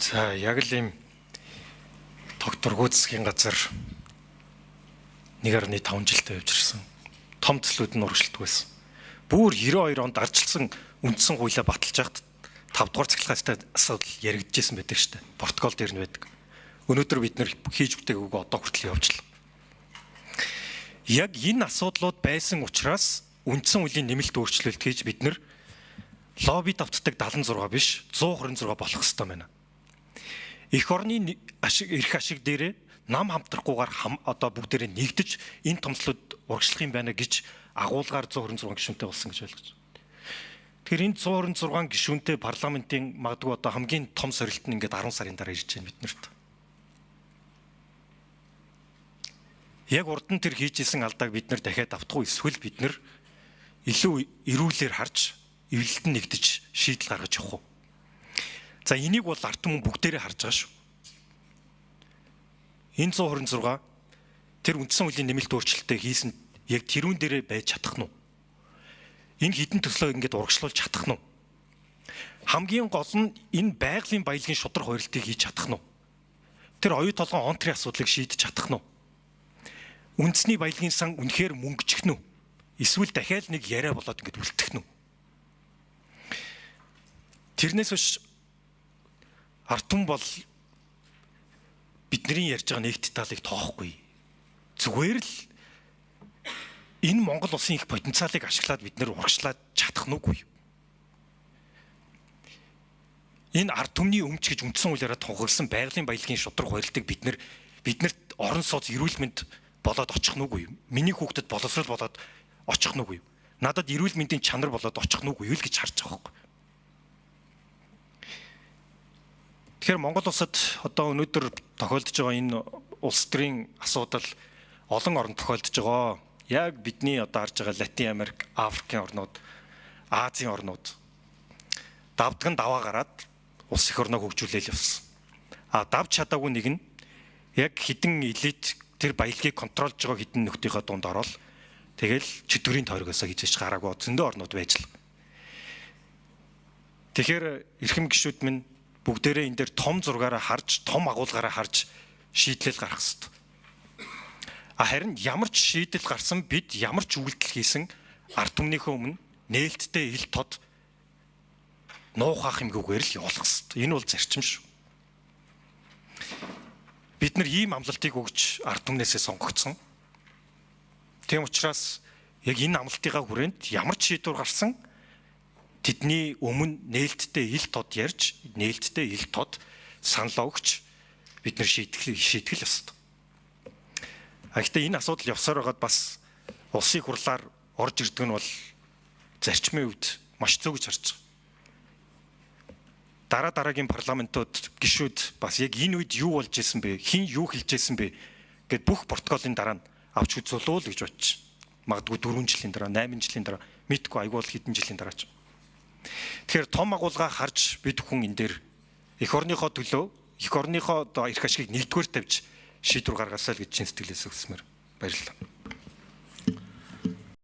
За яг л ийм тогтворгүй засгийн газар 1.5 жилдээ явж ирсэн. Том төслүүд нь урагшилдаг байсан. Бүр 92 онд ардчилсан үндсэн хуулиа баталж байхад 5 дугаар цахилгаантай асуудал яригдчихсэн байдаг шүү дээ. Протокол дээр нь байдаг. Өнөөдөр бид нэр хийж бүтээгээгүй одоо хүртэл явжлаа. Яг энэ асуудлууд байсан учраас үндсэн хуулийн нэмэлт өөрчлөлт хийж бид нэр лобби давтдаг 76 биш 126 болох ёстой байна. Эх орны эрх ашиг дээрээ нам хамтрахгүйгээр одоо бүгдээрээ нэгдэж энэ томцлууд урагшлах юм байна гэж агуулгаар 126 гишүүнтэй болсон гэж ойлгож байна. Тэгэхээр энэ 126 гишүүнтэй парламентын магадгүй одоо хамгийн том сорилт нь ингээд 10 сарын дараа ирж байна биднэрт. Яг урд нь тэр хийжсэн алдааг бид нар дахиад автахгүй эсвэл бид нар илүү эрүүлэр харж эвлэлтэн нэгдэж шийдэл гаргаж явах уу? За энийг бол ард түмэн бүгдээрээ харж байгаа шүү. Энэ 126 тэр үндсэн хуулийн нэмэлт өөрчлөлтөө хийсэн яг тэрүүн дээрээ байж чадах нь уу? Энэ хідэн төслөө ингээд урагшлуулж чадах нь уу? Хамгийн гол нь энэ байгалийн баялагын шудраг хуурилтыг хийж чадах нь уу? Тэр оюу толгойн онтрын асуудлыг шийдэж чадах нь уу? Үндэсний баялагын сан үнэхээр мөнгөжих нь үү? Эсвэл дахиад нэг яриа болоод ингээд үлдэх нь үү? Тэрнээс биш ард түмэн бол бидний ярьж байгаа нэгт талыг тоохгүй. Зүгээр л энэ Монгол улсын их потенциалыг ашиглаад бид нэр урагшлаад чадах нүггүй. Энэ ард түмний өмч гэж үндсэн хуулиараа тунхагласан байгалийн баялагын шудраг хуурилтыг биднэрт орон сууц эрүүл мэнд болоод очих нүггүй. Миний хүүхдэд боловсрол болоод очих нүггүй. Надад эрүүл мэндийн чанар болоод очих нүггүй юу л гэж харж байгаа юм. Тэгэхээр Монгол улсад одоо өнөөдөр тохиолдож байгаа энэ улс төрийн асуудал олон оронд тохиолдож байгаа. Яг бидний одоо харж байгаа Латин Америк, Африкийн орнууд, Азийн орнууд давдган даваа гараад улс их орноо хөгжүүлээл явсан. Давж чадаагүй нэг нь яг хідэн элит тэр баялагийг контролж байгаа хідэн нөхдийнхөө дунд ороод тэгэл чөтгөрийн тойрогоосоо хийж гараагүй зөндөө орнууд байж л. Тэгэхээр эрхэм гишүүд минь бүгдээрээ энэ дээр том зургаараа харж, том агуулгаараа харж шийдлэл гаргах хэрэгтэй. Харин ямар ч шийдэл гарсан бид ямар ч үйлдэл хийсэн ард түмнийхөө өмнө нээлттэй ил тод нуухах юмгүйгээр л явуулах хэрэгтэй. Энэ бол зарчим шүү. Бид нар ийм амлалтыг өгч ард түмнээсээ сонгогдсон. Тийм учраас яг энэ амлалтынхаа хүрээнд ямар ч шийдвэр гарсан тэдний өмнө нээлттэй ил тод ярьж, нээлттэй ил тод санал өгч бид нар шийтгэл ёстой. Гэхдээ энэ асуудал явсаар байгаад бас улсын хурлаар орж ирдэг нь бол зарчмын үед маш зөв гэж харж байгаа. Дараагийн парламентууд гишүүд бас яг энэ үед юу болж исэн бэ? Хин юу хэлж исэн бэ? Гэт бүх протоколын дараа нь авч үзүүлээ л гэж бодчих. Магадгүй 4 жилийн дараа, 8 жилийн дараа, мэдгүй айгүй бол хэдэн жилийн дараа ч. Тэгэхээр том агуулга харж бид хүн энэ дээр эх орныхоо төлөө, эх орныхоо эрх ашигыг нэгдүгээр тавьж шийдвэр гаргасаа л гэж чин сэтгэлээс өгсмөр. Баярлалаа.